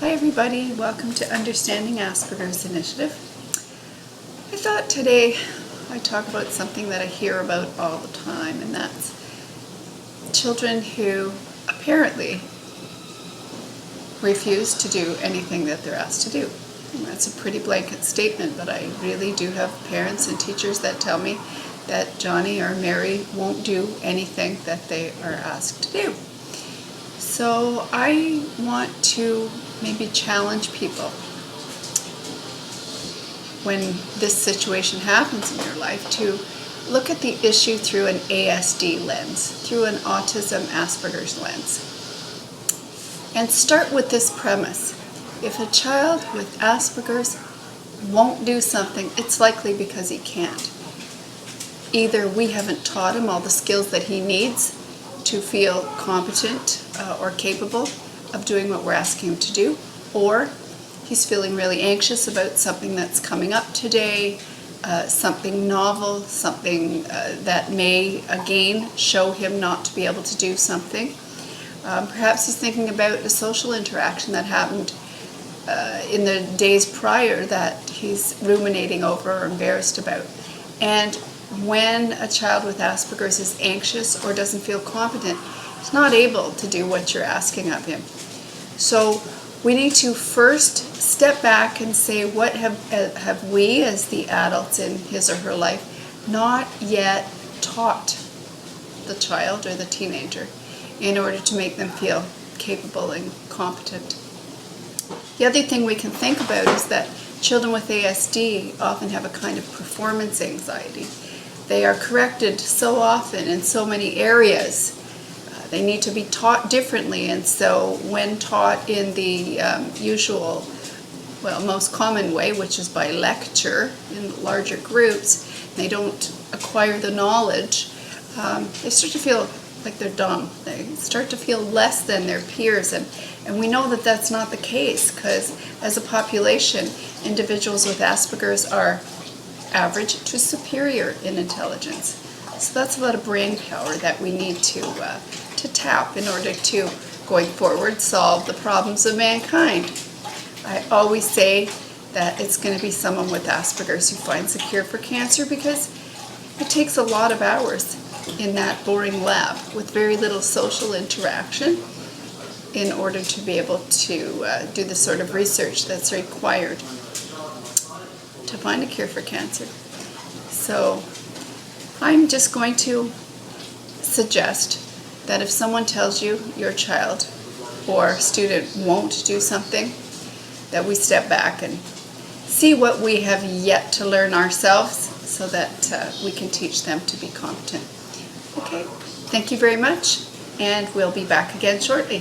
Hi everybody, welcome to Understanding Asperger's Initiative. I thought today I'd talk about something that I hear about all the time, and that's children who apparently refuse to do anything that they're asked to do. And that's a pretty blanket statement, but I really do have parents and teachers that tell me that Johnny or Mary won't do anything that they are asked to do. So I want to maybe challenge people when this situation happens in your life to look at the issue through an ASD lens, through an autism Asperger's lens. And start with this premise. If a child with Asperger's won't do something, it's likely because he can't. Either we haven't taught him all the skills that he needs to feel competent or capable of doing what we're asking him to do, or he's feeling really anxious about something that's coming up today, something novel, something that may again show him not to be able to do something. Perhaps he's thinking about a social interaction that happened in the days prior that he's ruminating over or embarrassed about. And when a child with Asperger's is anxious or doesn't feel competent, he's not able to do what you're asking of him. So we need to first step back and say, what have we as the adults in his or her life not yet taught the child or the teenager in order to make them feel capable and competent. The other thing we can think about is that children with ASD often have a kind of performance anxiety. They are corrected so often in so many areas. They need to be taught differently, and so when taught in the usual, most common way, which is by lecture in larger groups, they don't acquire the knowledge, they start to feel like they're dumb. They start to feel less than their peers, and we know that that's not the case, because as a population, individuals with Asperger's are average to superior in intelligence. So that's a lot of brain power that we need to tap in order to, going forward, solve the problems of mankind. I always say that it's going to be someone with Asperger's who finds a cure for cancer, because it takes a lot of hours in that boring lab with very little social interaction in order to be able to do the sort of research that's required to find a cure for cancer. So I'm just going to suggest that if someone tells you your child or student won't do something, that we step back and see what we have yet to learn ourselves so that we can teach them to be competent. Okay, thank you very much, and we'll be back again shortly.